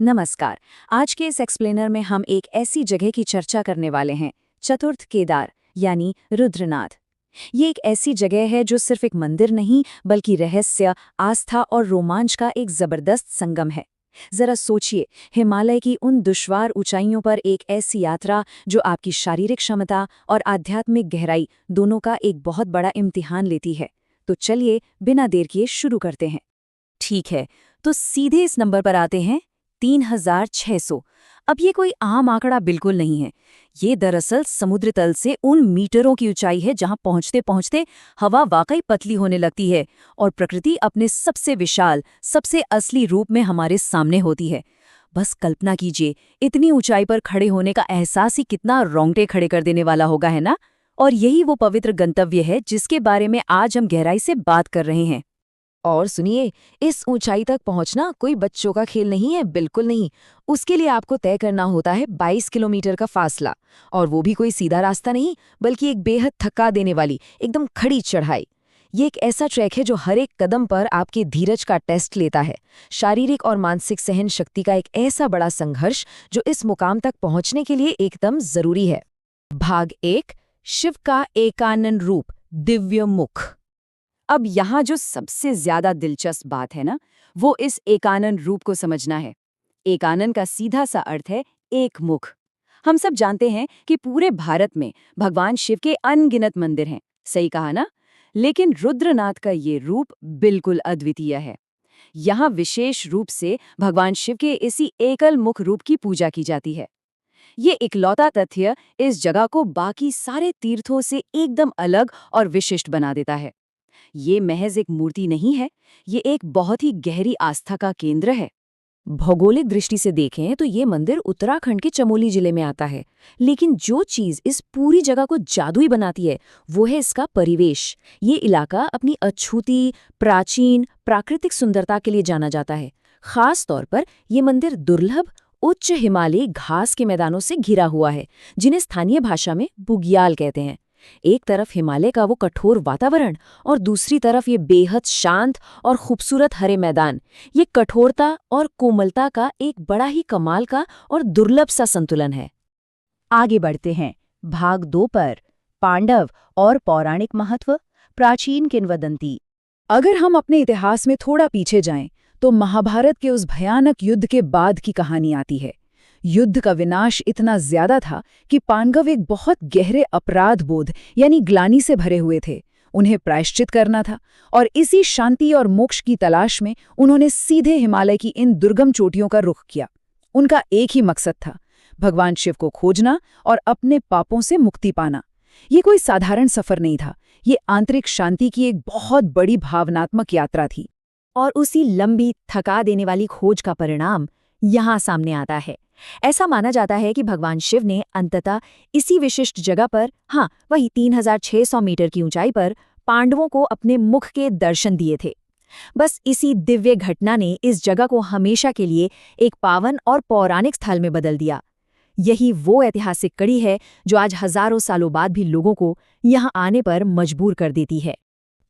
नमस्कार। आज के इस एक्सप्लेनर में हम एक ऐसी जगह की चर्चा करने वाले हैं, चतुर्थ केदार यानी रुद्रनाथ। ये एक ऐसी जगह है जो सिर्फ एक मंदिर नहीं बल्कि रहस्य, आस्था और रोमांच का एक जबरदस्त संगम है। जरा सोचिए, हिमालय की उन दुश्वार ऊंचाइयों पर एक ऐसी यात्रा जो आपकी शारीरिक क्षमता और आध्यात्मिक गहराई दोनों का एक बहुत बड़ा इम्तिहान लेती है। तो चलिए बिना देर किए शुरू करते हैं। ठीक है, तो सीधे इस नंबर पर आते हैं, 3600। अब ये कोई आम आंकड़ा बिल्कुल नहीं है। ये दरअसल समुद्र तल से उन मीटरों की ऊंचाई है जहां पहुंचते पहुंचते हवा वाकई पतली होने लगती है और प्रकृति अपने सबसे विशाल, सबसे असली रूप में हमारे सामने होती है। बस कल्पना कीजिए, इतनी ऊंचाई पर खड़े होने का एहसास ही कितना रोंगटे खड़े कर देने वाला होगा, है ना? और यही वो पवित्र गंतव्य है जिसके बारे में आज हम गहराई से बात कर रहे हैं। और सुनिए, इस ऊंचाई तक पहुंचना कोई बच्चों का खेल नहीं है, बिल्कुल नहीं। उसके लिए आपको तय करना होता है 22 किलोमीटर का फासला, और वो भी कोई सीधा रास्ता नहीं, बल्कि एक बेहद थका देने वाली, एकदम खड़ी चढ़ाई। ये एक ऐसा ट्रैक है जो हर एक कदम पर आपके धीरज का टेस्ट लेता है, शारीरिक और मानसिक सहन शक्ति का एक ऐसा बड़ा संघर्ष जो इस मुकाम तक पहुंचने के लिए एकदम जरूरी है। भाग 1, शिव का एकानन रूप, दिव्य मुख। अब यहाँ जो सबसे ज्यादा दिलचस्प बात है ना, वो इस एकानन रूप को समझना है। एकानन का सीधा सा अर्थ है एक मुख। हम सब जानते हैं कि पूरे भारत में भगवान शिव के अनगिनत मंदिर हैं, सही कहा ना? लेकिन रुद्रनाथ का ये रूप बिल्कुल अद्वितीय है। यहाँ विशेष रूप से भगवान शिव के इसी एकल मुख रूप की पूजा की जाती है। ये इकलौता तथ्य इस जगह को बाकी सारे तीर्थों से एकदम अलग और विशिष्ट बना देता है। ये महज एक मूर्ति नहीं है, ये एक बहुत ही गहरी आस्था का केंद्र है। भौगोलिक दृष्टि से देखें तो ये मंदिर उत्तराखंड के चमोली जिले में आता है, लेकिन जो चीज इस पूरी जगह को जादुई बनाती है वो है इसका परिवेश। ये इलाका अपनी अछूती, प्राचीन, प्राकृतिक सुंदरता के लिए जाना जाता है। खास तौर पर ये मंदिर दुर्लभ, उच्च हिमालयी घास के मैदानों से घिरा हुआ है, जिन्हें स्थानीय भाषा में बुग्याल कहते हैं। एक तरफ हिमालय का वो कठोर वातावरण और दूसरी तरफ ये बेहद शांत और खूबसूरत हरे मैदान। ये कठोरता और कोमलता का एक बड़ा ही कमाल का और दुर्लभ सा संतुलन है। आगे बढ़ते हैं, भाग 2 पर, पांडव और पौराणिक महत्व, प्राचीन किंवदंती। अगर हम अपने इतिहास में थोड़ा पीछे जाएं, तो महाभारत के उस भयानक युद्ध के बाद की कहानी आती है। युद्ध का विनाश इतना ज्यादा था कि पांडव एक बहुत गहरे अपराध बोध यानी ग्लानि से भरे हुए थे। उन्हें प्रायश्चित करना था, और इसी शांति और मोक्ष की तलाश में उन्होंने सीधे हिमालय की इन दुर्गम चोटियों का रुख किया। उनका एक ही मकसद था, भगवान शिव को खोजना और अपने पापों से मुक्ति पाना। ये कोई साधारण सफर नहीं था, ये आंतरिक शांति की एक बहुत बड़ी भावनात्मक यात्रा थी। और उसी लंबी, थका देने वाली खोज का परिणाम यहाँ सामने आता है। ऐसा माना जाता है कि भगवान शिव ने अंततः इसी विशिष्ट जगह पर, हाँ वही 3600 मीटर की ऊंचाई पर, पांडवों को अपने मुख के दर्शन दिए थे। बस इसी दिव्य घटना ने इस जगह को हमेशा के लिए एक पावन और पौराणिक स्थल में बदल दिया। यही वो ऐतिहासिक कड़ी है जो आज हजारों सालों बाद भी लोगों को यहाँ आने पर मजबूर कर देती है।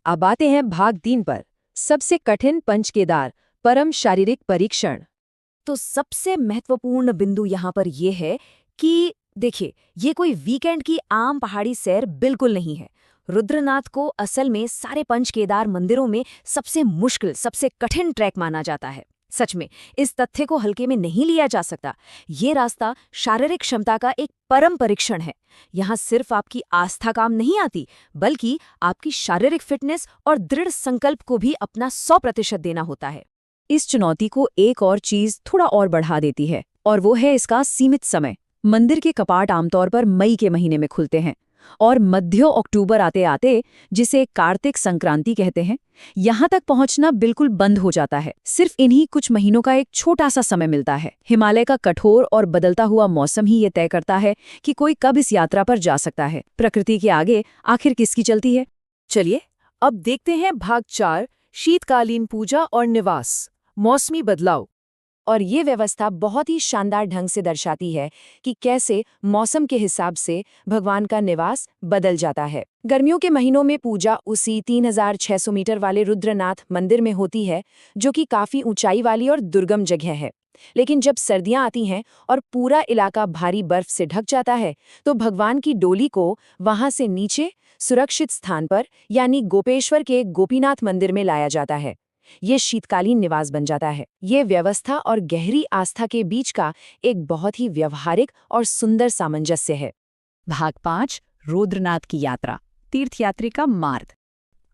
अब आते हैं भाग 3 पर, सबसे कठिन पंचकेदार, परम शारीरिक परीक्षण। तो सबसे महत्वपूर्ण बिंदु यहाँ पर यह है कि देखिए, ये कोई वीकेंड की आम पहाड़ी सैर बिल्कुल नहीं है। रुद्रनाथ को असल में सारे पंच केदार मंदिरों में सबसे मुश्किल, सबसे कठिन ट्रैक माना जाता है। सच में इस तथ्य को हल्के में नहीं लिया जा सकता। ये रास्ता शारीरिक क्षमता का एक परम परीक्षण है। यहाँ सिर्फ आपकी आस्था काम नहीं आती, बल्कि आपकी शारीरिक फिटनेस और दृढ़ संकल्प को भी अपना 100% देना होता है। इस चुनौती को एक और चीज थोड़ा और बढ़ा देती है, और वो है इसका सीमित समय। मंदिर के कपाट आमतौर पर मई के महीने में खुलते हैं, और मध्य अक्टूबर आते आते, जिसे कार्तिक संक्रांति कहते हैं, यहाँ तक पहुँचना बिल्कुल बंद हो जाता है। सिर्फ इन्हीं कुछ महीनों का एक छोटा सा समय मिलता है। हिमालय का कठोर और बदलता हुआ मौसम ही ये तय करता है कि कोई कब इस यात्रा पर जा सकता है। प्रकृति के आगे आखिर किसकी चलती है? चलिए अब देखते हैं भाग 4, शीतकालीन पूजा और निवास, मौसमी बदलाव। और ये व्यवस्था बहुत ही शानदार ढंग से दर्शाती है कि कैसे मौसम के हिसाब से भगवान का निवास बदल जाता है। गर्मियों के महीनों में पूजा उसी 3600 मीटर वाले रुद्रनाथ मंदिर में होती है, जो कि काफी ऊंचाई वाली और दुर्गम जगह है। लेकिन जब सर्दियां आती हैं और पूरा इलाका भारी बर्फ से ढक जाता है, तो भगवान की डोली को वहां से नीचे सुरक्षित स्थान पर यानी गोपेश्वर के गोपीनाथ मंदिर में लाया जाता है। ये शीतकालीन निवास बन जाता है। ये व्यवस्था और गहरी आस्था के बीच का एक बहुत ही व्यवहारिक और सुंदर सामंजस्य है। भाग 5 रुद्रनाथ की यात्रा, तीर्थयात्री का मार्ग।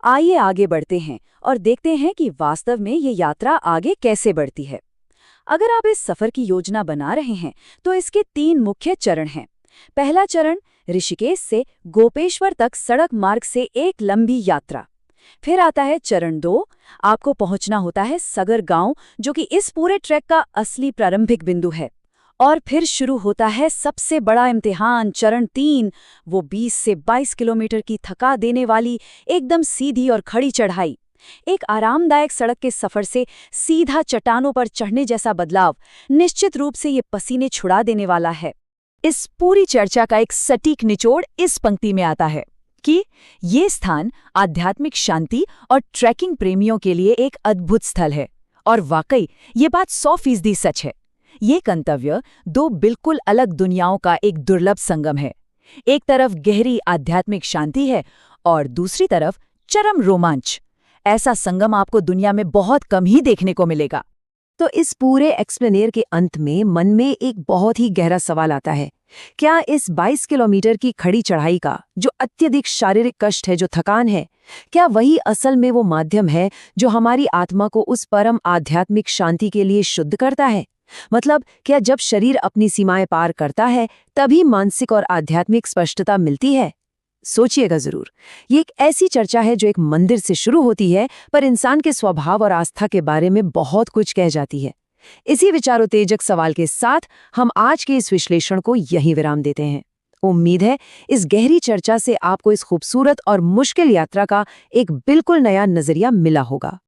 आइए आगे बढ़ते हैं और देखते हैं कि वास्तव में ये यात्रा आगे कैसे बढ़ती है। अगर आप इस सफर की योजना बना रहे हैं तो इसके 3 मुख्य चरण हैं। पहला चरण ऋषिकेश से गोपेश्वर तक सड़क मार्ग से एक लंबी यात्रा। फिर आता है चरण 2, आपको पहुंचना होता है सगर गांव, जो कि इस पूरे ट्रैक का असली प्रारंभिक बिंदु है। और फिर शुरू होता है सबसे बड़ा इम्तिहान, चरण 3, वो 20 से 22 किलोमीटर की थका देने वाली एकदम सीधी और खड़ी चढ़ाई। एक आरामदायक सड़क के सफर से सीधा चट्टानों पर चढ़ने जैसा बदलाव निश्चित रूप से ये पसीने छुड़ा देने वाला है। इस पूरी चर्चा का एक सटीक निचोड़ इस पंक्ति में आता है कि ये स्थान आध्यात्मिक शांति और ट्रैकिंग प्रेमियों के लिए एक अद्भुत स्थल है। और वाकई ये बात 100% सच है। ये गंतव्य 2 बिल्कुल अलग दुनियाओं का एक दुर्लभ संगम है। एक तरफ गहरी आध्यात्मिक शांति है और दूसरी तरफ चरम रोमांच। ऐसा संगम आपको दुनिया में बहुत कम ही देखने को मिलेगा। तो इस पूरे एक्सप्लेनेर के अंत में मन में एक बहुत ही गहरा सवाल आता है, क्या इस 22 किलोमीटर की खड़ी चढ़ाई का जो अत्यधिक शारीरिक कष्ट है, जो थकान है, क्या वही असल में वो माध्यम है जो हमारी आत्मा को उस परम आध्यात्मिक शांति के लिए शुद्ध करता है? मतलब क्या जब शरीर अपनी सीमाएं पार करता है तभी मानसिक और आध्यात्मिक स्पष्टता मिलती है? सोचिएगा जरूर। ये एक ऐसी चर्चा है जो एक मंदिर से शुरू होती है पर इंसान के स्वभाव और आस्था के बारे में बहुत कुछ कह जाती है। इसी विचारोत्तेजक सवाल के साथ हम आज के इस विश्लेषण को यहीं विराम देते हैं। उम्मीद है इस गहरी चर्चा से आपको इस खूबसूरत और मुश्किल यात्रा का एक बिल्कुल नया नजरिया मिला होगा।